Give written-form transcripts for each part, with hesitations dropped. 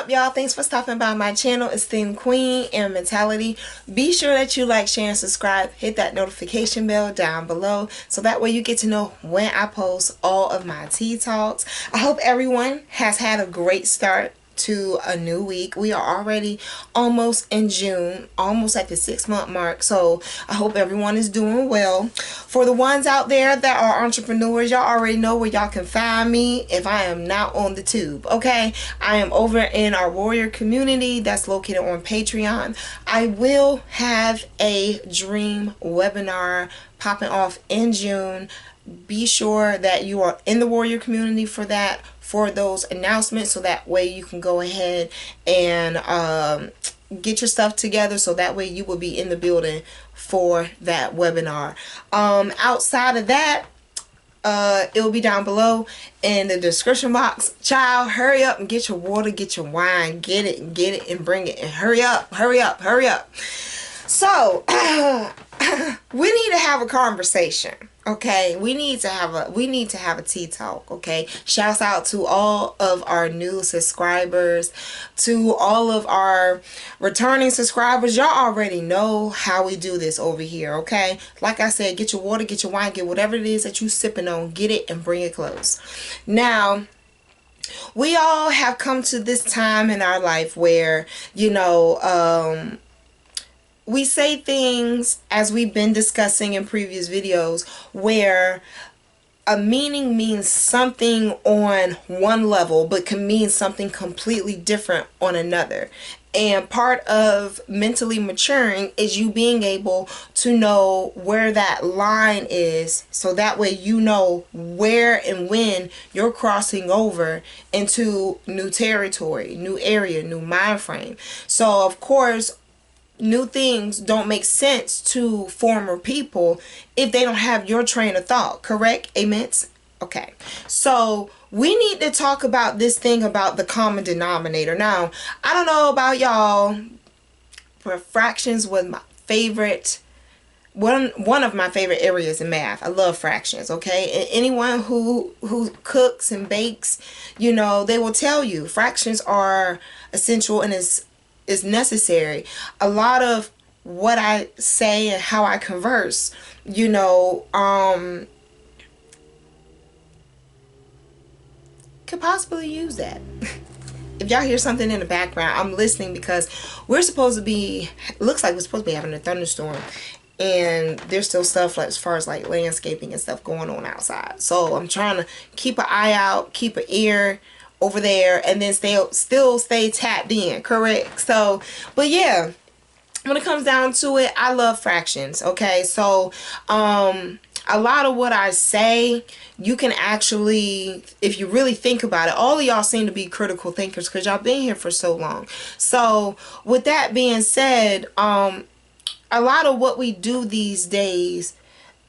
up, y'all? Thanks for stopping by my channel, Esteemed Queen and Mentality. Be sure that you like, share, and subscribe. Hit that notification bell down below so that way you get to know when I post all of my tea talks. I hope everyone has had a great start to a new week. We are already almost in June, almost at the 6-month mark, so I hope everyone is doing well. For the ones out there that are entrepreneurs, y'all already know where y'all can find me if I am not on the tube. Okay, I am over in our warrior community that's located on Patreon. I will have a dream webinar popping off in June. Be sure that you are in the warrior community for that, for those announcements, so that way you can go ahead and get your stuff together, so that way you will be in the building for that webinar. Outside of that, it will be down below in the description box. Child, hurry up and get your water, get your wine, get it and bring it, and hurry up. So we need to have a conversation. Okay, we need to have a tea talk. Okay, shouts out to all of our new subscribers, to all of our returning subscribers. Y'all already know how we do this over here. Okay, like I said, get your water, get your wine, get whatever it is that you sipping on, get it and bring it close. Now, we all have come to this time in our life where, you know, we say things, as we've been discussing in previous videos, where a meaning means something on one level but can mean something completely different on another. And part of mentally maturing is you being able to know where that line is, so that way you know where and when you're crossing over into new territory, new area, new mind frame. So of course, new things don't make sense to former people if they don't have your train of thought, correct? Amen? Okay, so we need to talk about this thing about the common denominator. Now, I don't know about y'all, but fractions was my favorite, one of my favorite areas in math. I love fractions, okay? And anyone who cooks and bakes, you know, they will tell you fractions are essential and is necessary. A lot of what I say and how I converse, you know, could possibly use that. If y'all hear something in the background, I'm listening because we're supposed to be, looks like we're supposed to be having a thunderstorm, and there's still stuff like, as far as like landscaping and stuff going on outside. So I'm trying to keep an eye out, keep an ear over there, and then still stay tapped in, correct? So, but yeah, when it comes down to it, I love fractions. Okay, so a lot of what I say, you can actually, if you really think about it, all of y'all seem to be critical thinkers because y'all been here for so long. So with that being said, a lot of what we do these days,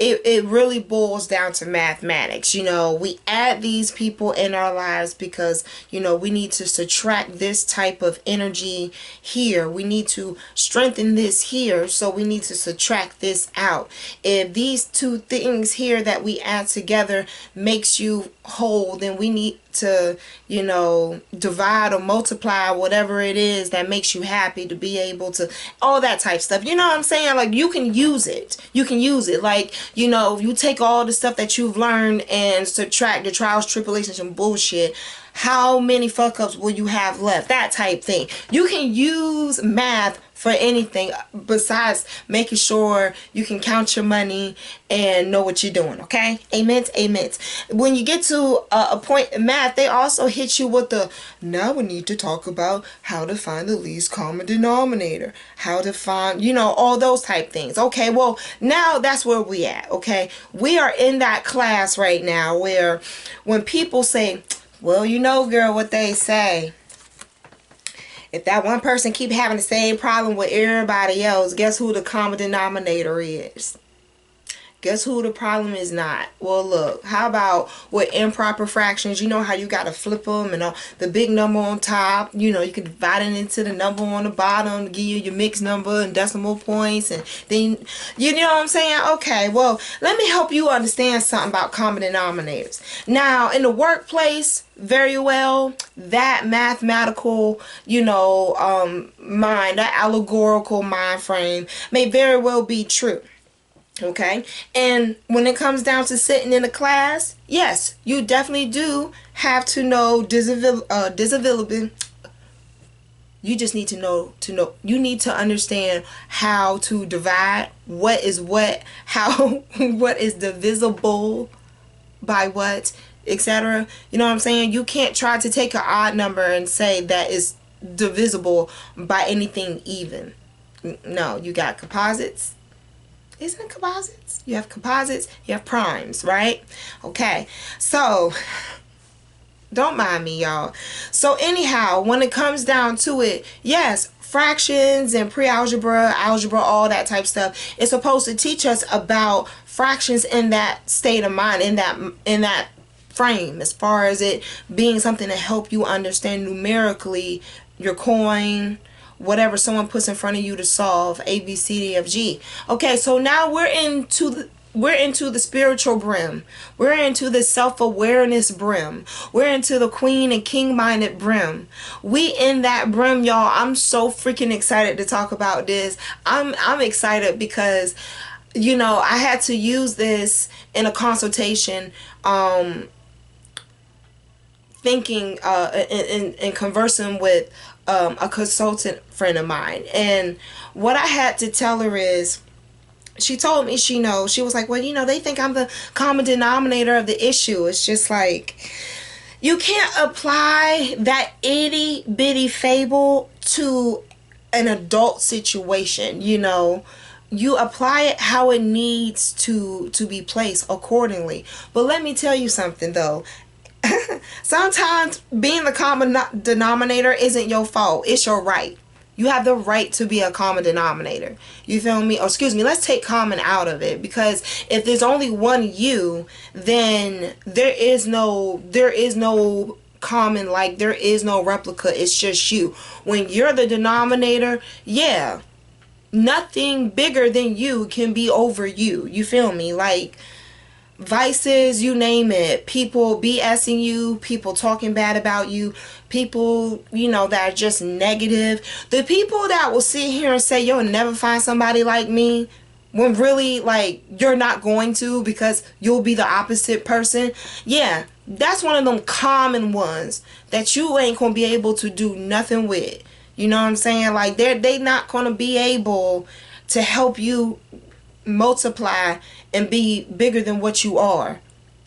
it really boils down to mathematics. You know, we add these people in our lives because, you know, we need to subtract this type of energy here. We need to strengthen this here, so we need to subtract this out. If these two things here that we add together makes you whole, then we need to, you know, divide or multiply whatever it is that makes you happy to be able to, all that type stuff. You know what I'm saying? Like, you can use it. You can use it. Like, you know, you take all the stuff that you've learned and subtract the trials, tribulations, and bullshit. How many fuck ups will you have left? That type thing. You can use math for anything besides making sure you can count your money and know what you're doing. Okay, amen, amen. When you get to a point in math, they also hit you with the, now we need to talk about how to find the least common denominator, how to find, you know, all those type things. Okay, well, now that's where we at. Okay, we are in that class right now where when people say, well, you know, girl, what they say, if that one person keep having the same problem with everybody else, guess who the common denominator is? Guess who the problem is not? Well, look, how about with improper fractions? You know how you got to flip them and the big number on top, you know, you can divide it into the number on the bottom to give you your mixed number and decimal points. And then, you know what I'm saying? Okay, well, let me help you understand something about common denominators. Now, in the workplace, very well, that mathematical, you know, mind, that allegorical mind frame may very well be true. Okay, and when it comes down to sitting in a class, yes, you definitely do have to know disability. You just need to know you need to understand how to divide what is what, how what is divisible by what, etc. You know what I'm saying? You can't try to take an odd number and say that is divisible by anything even. No, you got composites. Isn't it composites? You have composites, you have primes, right? Okay, so don't mind me, y'all. So anyhow, when it comes down to it, yes, fractions and pre-algebra, algebra, all that type stuff is supposed to teach us about fractions in that state of mind, in that frame, as far as it being something to help you understand numerically your coin, whatever someone puts in front of you to solve, A, B, C, D, F, G. Okay, so now we're into the spiritual brim. We're into the self-awareness brim. We're into the queen and king-minded brim. We in that brim, y'all. I'm so freaking excited to talk about this. I'm excited because, you know, I had to use this in a consultation, thinking and conversing with a consultant friend of mine, and what I had to tell her is, she told me she knows. She was like, well, you know, they think I'm the common denominator of the issue. It's just like, you can't apply that itty bitty fable to an adult situation. You know, you apply it how it needs to be placed accordingly. But let me tell you something though. Sometimes being the common denominator isn't your fault. It's your right. You have the right to be a common denominator. You feel me? Or excuse me, let's take common out of it, because if there's only one you, then there is no common, like there is no replica. It's just you. When you're the denominator, yeah, nothing bigger than you can be over you. You feel me? Like vices, you name it, people BSing you, people talking bad about you, people, you know, that are just negative, the people that will sit here and say you'll never find somebody like me, when really, like, you're not going to, because you'll be the opposite person. Yeah, that's one of them common ones that you ain't gonna be able to do nothing with. You know what I'm saying? Like, they not gonna be able to help you multiply and be bigger than what you are.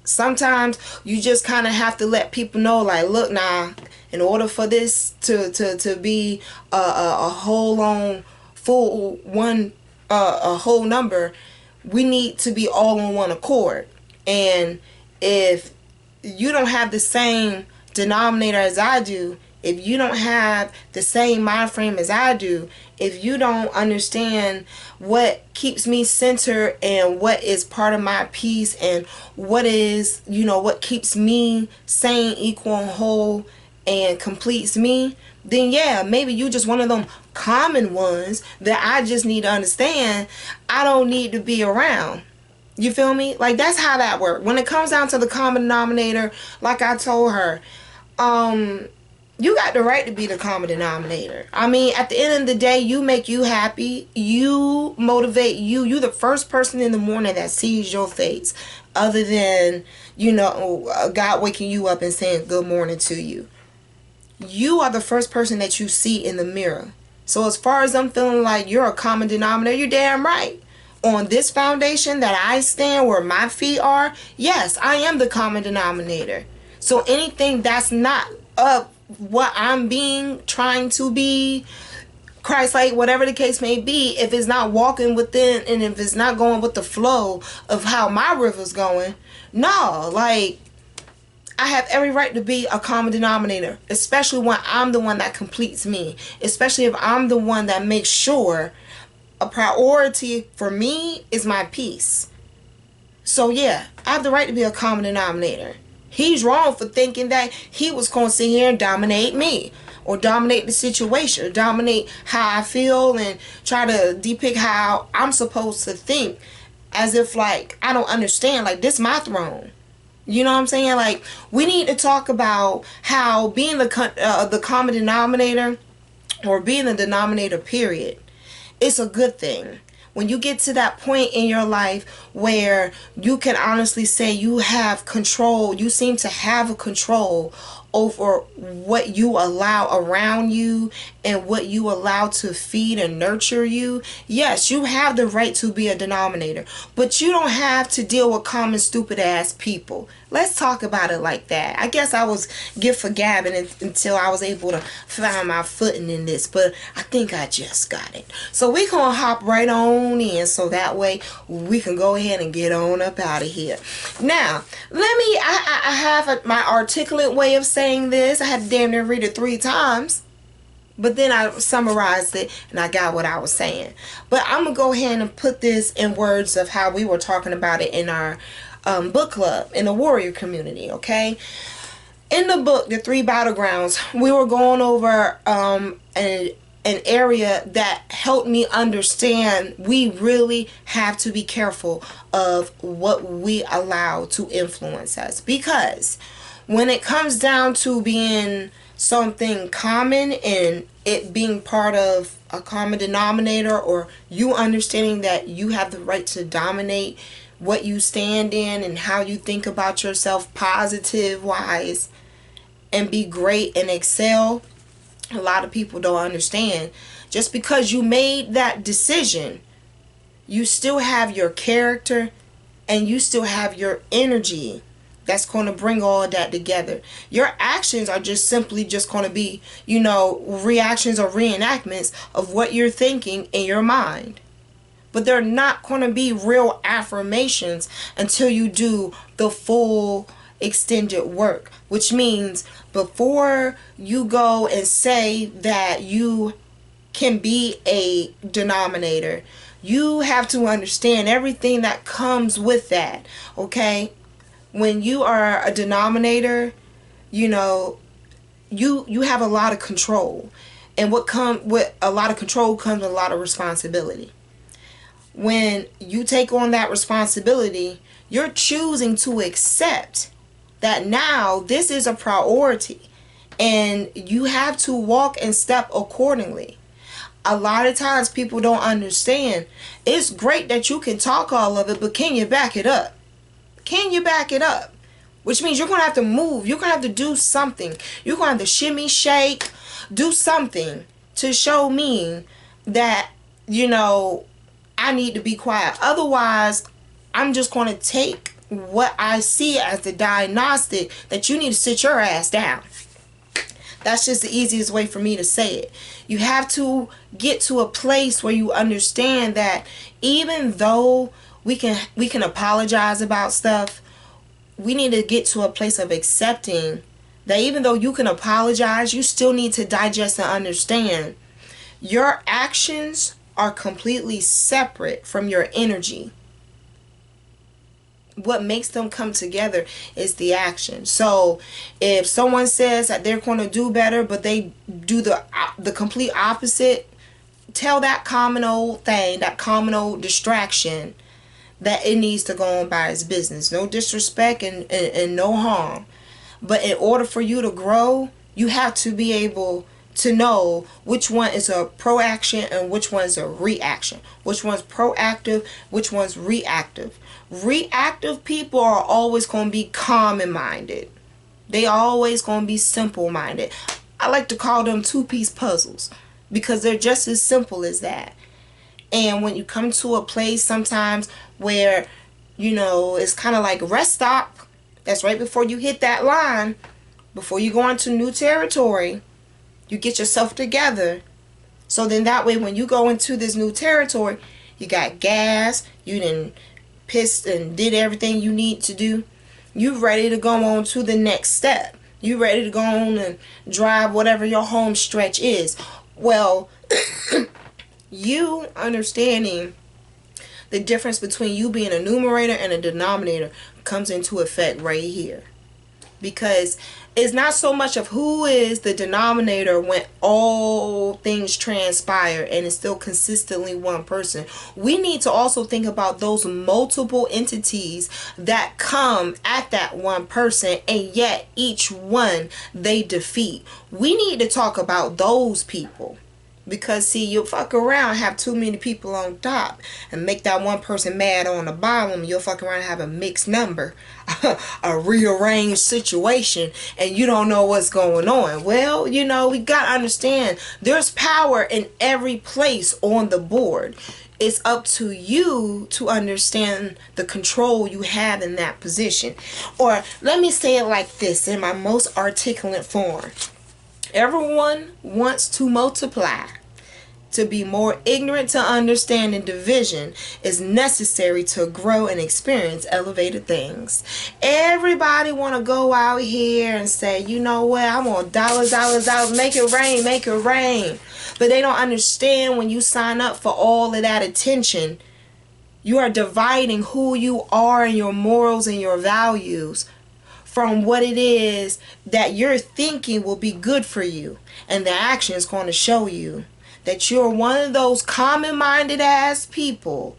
Sometimes you just kind of have to let people know, like, look, now, in order for this to be a whole on full one, a whole number, we need to be all on one accord. And if you don't have the same denominator as I do, if you don't have the same mind frame as I do, if you don't understand what keeps me centered and what is part of my peace and what is, you know, what keeps me sane, equal, and whole and completes me, then yeah, maybe you just one of them common ones that I just need to understand I don't need to be around. You feel me? Like, that's how that works. When it comes down to the common denominator, like I told her, you got the right to be the common denominator. I mean, at the end of the day, you make you happy. You motivate you. You're the first person in the morning that sees your face, other than, you know, God waking you up and saying good morning to you. You are the first person that you see in the mirror. So as far as I'm feeling like you're a common denominator, you're damn right. On this foundation that I stand, where my feet are, yes, I am the common denominator. So anything that's not up what I'm trying to be, Christ-like, whatever the case may be, if it's not walking within and if it's not going with the flow of how my river's going, no, like, I have every right to be a common denominator, especially when I'm the one that completes me, especially if I'm the one that makes sure a priority for me is my peace. So yeah, I have the right to be a common denominator. He's wrong for thinking that he was going to sit here and dominate me, or dominate the situation, or dominate how I feel, and try to depict how I'm supposed to think, as if like I don't understand, like this my throne. You know what I'm saying? Like, we need to talk about how being the common denominator, or being the denominator period, it's a good thing. When you get to that point in your life where you can honestly say you have control, you seem to have a control over what you allow around you and what you allow to feed and nurture you. Yes, you have the right to be a denominator, but you don't have to deal with common stupid ass people. Let's talk about it like that. I guess I was gift for gabbing until I was able to find my footing in this, but I think I just got it. So we gonna hop right on in, so that way we can go ahead and get on up out of here. Now, I have my articulate way of saying this. I had to damn near read it 3 times. But then I summarized it and I got what I was saying. But I'm going to go ahead and put this in words of how we were talking about it in our book club, in the warrior community, okay? In the book, The 3 Battlegrounds, we were going over an area that helped me understand we really have to be careful of what we allow to influence us. Because when it comes down to being something common and it being part of a common denominator, or you understanding that you have the right to dominate what you stand in and how you think about yourself positive wise and be great and excel, a lot of people don't understand. Just because you made that decision, you still have your character and you still have your energy that's going to bring all of that together. Your actions are just simply just going to be, reactions or reenactments of what you're thinking in your mind. But they're not going to be real affirmations until you do the full extended work. Which means before you go and say that you can be a denominator, you have to understand everything that comes with that, okay? When you are a denominator, you have a lot of control. And with a lot of control comes a lot of responsibility. When you take on that responsibility, you're choosing to accept that now this is a priority and you have to walk and step accordingly. A lot of times people don't understand. It's great that you can talk all of it, but can you back it up? Can you back it up? Which means you're going to have to move. You're going to have to do something. You're going to have to shimmy, shake, do something to show me that, I need to be quiet. Otherwise, I'm just going to take what I see as the diagnostic that you need to sit your ass down. That's just the easiest way for me to say it. You have to get to a place where you understand that even though we can apologize about stuff, we need to get to a place of accepting that even though you can apologize, you still need to digest and understand your actions are completely separate from your energy. What makes them come together is the action. So if someone says that they're going to do better, but they do the complete opposite, tell that common old thing, that common old distraction, that it needs to go on by its business. No disrespect and no harm. But in order for you to grow, you have to be able to know which one is a proaction and which one is a reaction. Which one's proactive, which one's reactive. Reactive people are always going to be common-minded. They always going to be simple-minded. I like to call them two-piece puzzles because they're just as simple as that. And when you come to a place sometimes where, it's kind of like rest stop, that's right before you hit that line, before you go into new territory, you get yourself together. So then that way when you go into this new territory, you got gas, you done pissed and did everything you need to do. You ready to go on to the next step. You ready to go on and drive whatever your home stretch is. Well, you understanding the difference between you being a numerator and a denominator comes into effect right here. Because it's not so much of who is the denominator when all things transpire and it's still consistently one person. We need to also think about those multiple entities that come at that one person, and yet each one they defeat. We need to talk about those people. Because see, you'll fuck around, have too many people on top and make that one person mad on the bottom. You'll fuck around and have a mixed number, a rearranged situation, and you don't know what's going on. Well, you know, we got to understand there's power in every place on the board. It's up to you to understand the control you have in that position. Or let me say it like this in my most articulate form. Everyone wants to multiply. To be more ignorant to understanding division is necessary to grow and experience elevated things. Everybody want to go out here and say, you know what, I want dollars, make it rain, make it rain. But they don't understand when you sign up for all of that attention, you are dividing who you are and your morals and your values from what it is that you're thinking will be good for you. And the action is going to show you that you're one of those common-minded ass people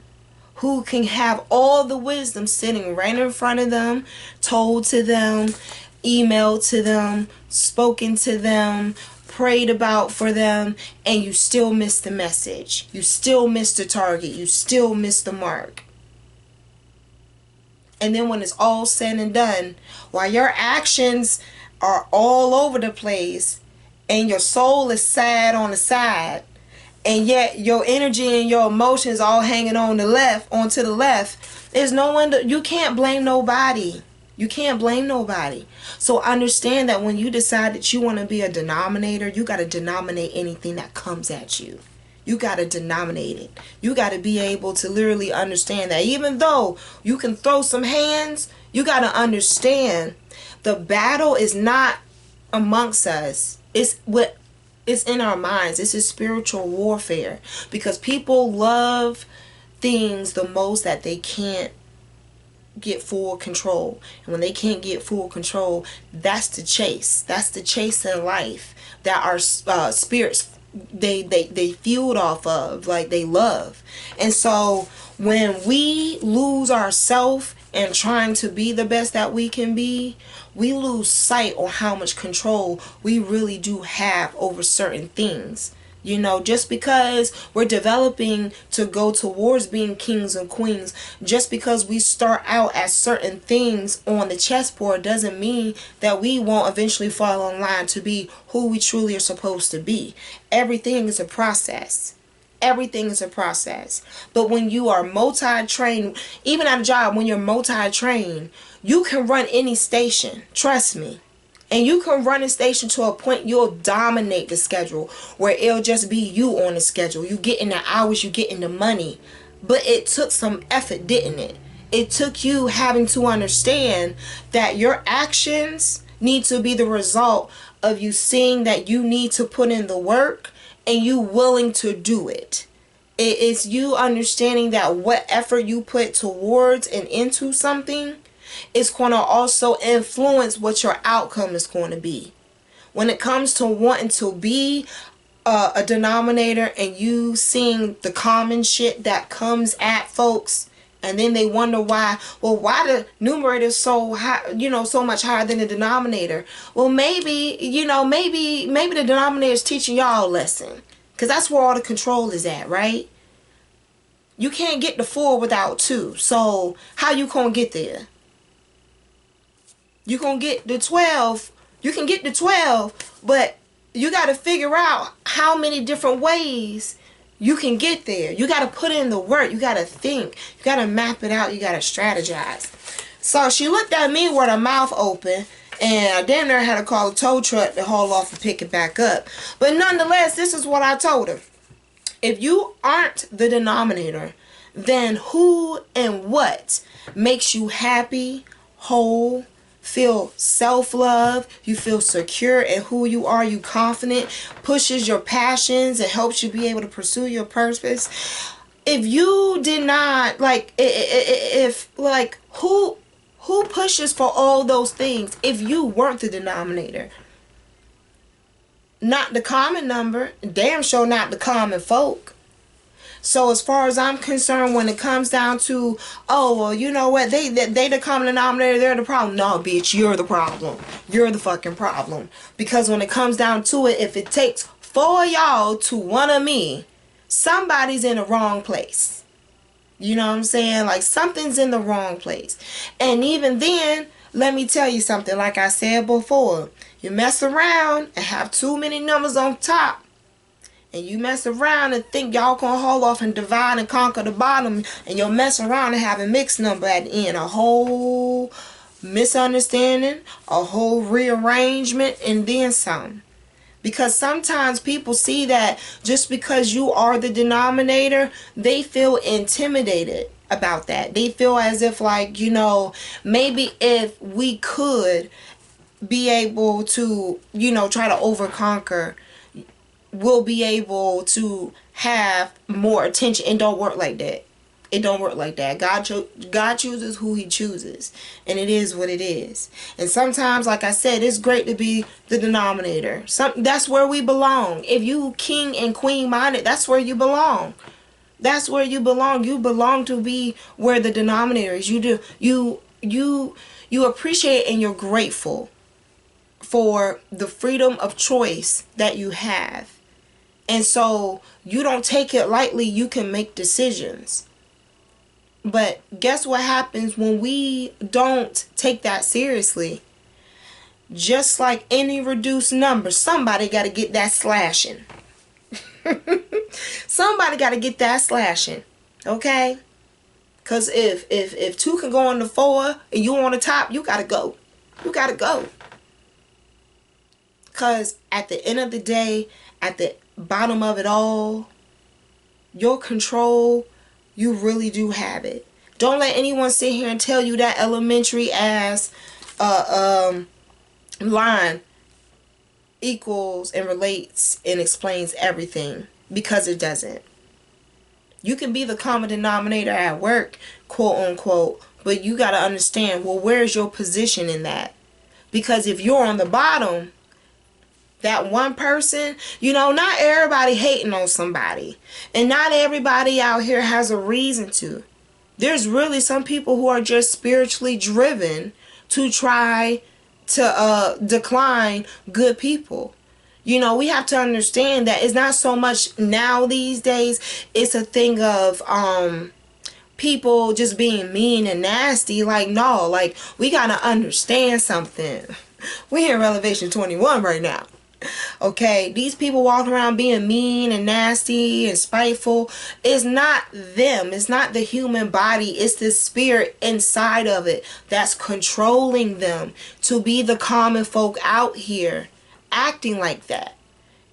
who can have all the wisdom sitting right in front of them, told to them, emailed to them, spoken to them, prayed about for them, and you still miss the message. You still miss the target. You still miss the mark. And then when it's all said and done, while your actions are all over the place and your soul is sad on the side, and yet your energy and your emotions all hanging on the left, onto the left, there's no one you can't blame nobody. You can't blame nobody. So understand that when you decide that you want to be a denominator, you got to denominate anything that comes at you. You got to denominate it. You got to be able to literally understand that even though you can throw some hands, you got to understand the battle is not amongst us. It's in our minds. It's a spiritual warfare, because people love things the most that they can't get full control. And when they can't get full control, that's the chase. That's the chase in life that our spirits they fueled off of, like they love. And so when we lose ourselves and trying to be the best that we can be, we lose sight on how much control we really do have over certain things. You know, just because we're developing to go towards being kings and queens, just because we start out as certain things on the chessboard doesn't mean that we won't eventually fall in line to be who we truly are supposed to be. Everything is a process. Everything is a process. But when you are multi-trained, even at a job, when you're multi-trained, you can run any station. Trust me. And you can run a station to a point you'll dominate the schedule, where it'll just be you on the schedule. You get in the hours, you get in the money. But it took some effort, didn't it? It took you having to understand that your actions need to be the result of you seeing that you need to put in the work and you willing to do it. It is you understanding that what effort you put towards and into something, it's going to also influence what your outcome is going to be. When it comes to wanting to be a denominator and you seeing the common shit that comes at folks, and then they wonder why the numerator is so high, so much higher than the denominator. Well, maybe the denominator is teaching y'all a lesson, because that's where all the control is at, right? You can't get the 4 without 2. So how you gonna get there? You gonna get the 12. You can get the 12, but you got to figure out how many different ways you can get there. You got to put in the work. You got to think. You got to map it out. You got to strategize. So she looked at me with her mouth open, and I damn near had to call a tow truck to haul off and pick it back up. But nonetheless, this is what I told her. If you aren't the denominator, then who and what makes you happy, whole, feel self-love, you feel secure in who you are, you confident, pushes your passions and helps you be able to pursue your purpose? If you did not, like, if, like, who pushes for all those things if you weren't the denominator? Not the common number, damn sure not the common folk. So as far as I'm concerned, when it comes down to, oh, well, you know what, they the common denominator, they're the problem. No, bitch, you're the problem. You're the fucking problem. Because when it comes down to it, if it takes 4 of y'all to 1 of me, somebody's in the wrong place. You know what I'm saying? Like, something's in the wrong place. And even then, let me tell you something. Like I said before, you mess around and have too many numbers on top, and you mess around and think y'all gonna haul off and divide and conquer the bottom, and you'll mess around and have a mixed number at the end. A whole misunderstanding, a whole rearrangement, and then some. Because sometimes people see that just because you are the denominator, they feel intimidated about that. They feel as if, like, you know, maybe if we could be able to, you know, try to overconquer, we'll be able to have more attention. It don't work like that. It don't work like that. God chooses who he chooses, and it is what it is. And sometimes, like I said, it's great to be the denominator. That's where we belong. If you king and queen minded, that's where you belong. That's where you belong. You belong to be where the denominator is. You appreciate and you're grateful for the freedom of choice that you have. And so you don't take it lightly. You can make decisions. But guess what happens when we don't take that seriously? Just like any reduced number, somebody got to get that slashing. Somebody got to get that slashing. Okay? Because if 2 can go on the 4 and you on the top, you got to go. You got to go. Because at the end of the day, at the bottom of it all, your control, you really do have it. Don't let anyone sit here and tell you that elementary ass line equals and relates and explains everything, because it doesn't. You can be the common denominator at work, quote unquote, but you got to understand, well, where's your position in that? Because if you're on the bottom, that one person, you know, not everybody hating on somebody. And not everybody out here has a reason to. There's really some people who are just spiritually driven to try to decline good people. You know, we have to understand that it's not so much now these days. It's a thing of people just being mean and nasty. Like, no, like, we got to understand something. We're in Revelation 21 right now. Okay, these people walking around being mean and nasty and spiteful, it's not them. It's not the human body. It's the spirit inside of it that's controlling them to be the common folk out here acting like that.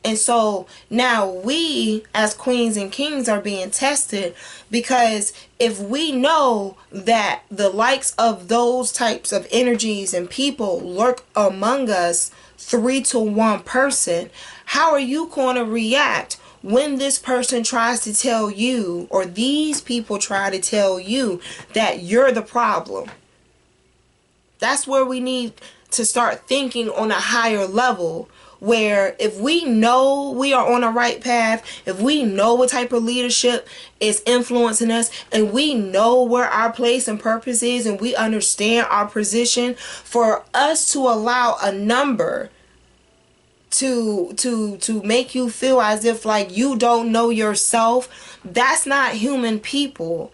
And so now we as queens and kings are being tested, because if we know that the likes of those types of energies and people lurk among us, 3 to 1 person, how are you going to react when this person tries to tell you, or these people try to tell you, that you're the problem? That's where we need to start thinking on a higher level, where if we know we are on the right path, if we know what type of leadership is influencing us, and we know where our place and purpose is, and we understand our position, for us to allow a number to make you feel as if like you don't know yourself, that's not human people.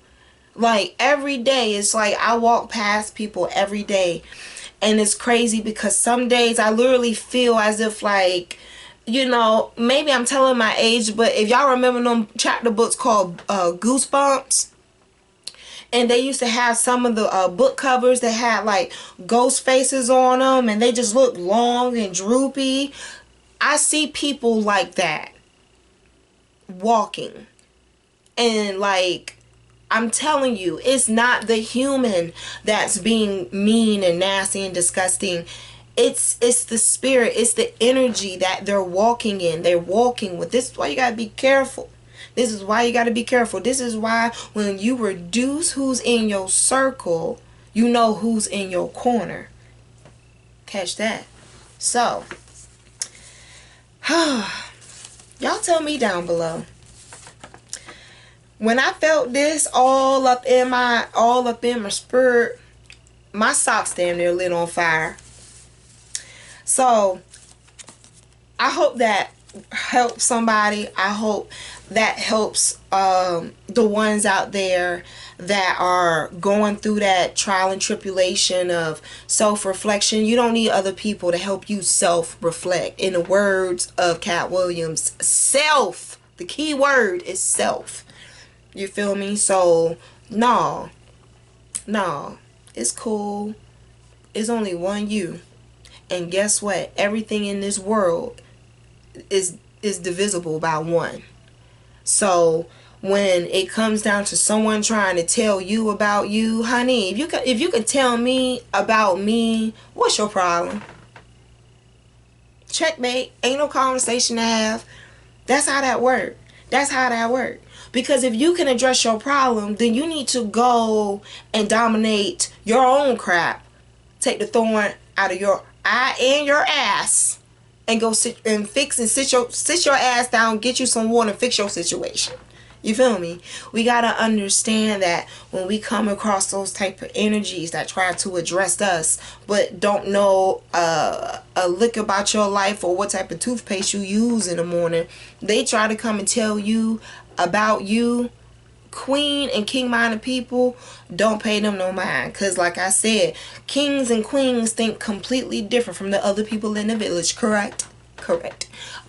Like, every day, it's like I walk past people every day, and it's crazy because some days I literally feel as if, like, you know, maybe I'm telling my age, but if y'all remember them chapter books called Goosebumps, and they used to have some of the book covers that had like ghost faces on them, and they just looked long and droopy. I see people like that walking, and like, I'm telling you, it's not the human that's being mean and nasty and disgusting. It's the spirit. It's the energy that they're walking in. They're walking with. This is why you gotta be careful. This is why you got to be careful. This is why when you reduce who's in your circle, you know who's in your corner. Catch that. So, y'all tell me down below. When I felt this all up in my spirit, my socks damn near lit on fire. So, I hope that helps somebody. I hope that helps the ones out there that are going through that trial and tribulation of self-reflection. You don't need other people to help you self-reflect. In the words of Cat Williams, self. The key word is self. You feel me? So, no, it's cool. It's only one you. And guess what? Everything in this world is divisible by one. So when it comes down to someone trying to tell you about you, honey, if you can tell me about me, what's your problem? Checkmate. Ain't no conversation to have. That's how that works. Because if you can address your problem, then you need to go and dominate your own crap. Take the thorn out of your eye and your ass, and go sit and fix and sit your ass down, get you some water and fix your situation. You feel me? We gotta understand that when we come across those type of energies that try to address us but don't know a lick about your life or what type of toothpaste you use in the morning, they try to come and tell you about you. Queen and king minded people, don't pay them no mind, because like I said, kings and queens think completely different from the other people in the village. Correct.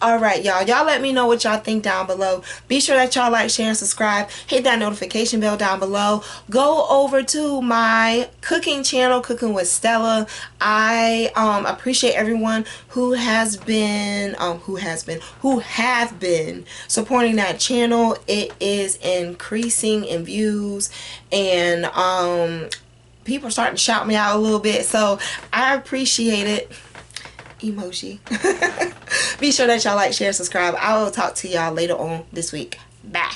Alright, y'all let me know what y'all think down below. Be sure that y'all like, share, and subscribe. Hit that notification bell down below. Go over to my cooking channel, Cooking with Stella. I appreciate everyone who have been supporting that channel. It is increasing in views, and people are starting to shout me out a little bit, so I appreciate it. Emoji. Be sure that y'all like, share, subscribe. I will talk to y'all later on this week. Bye.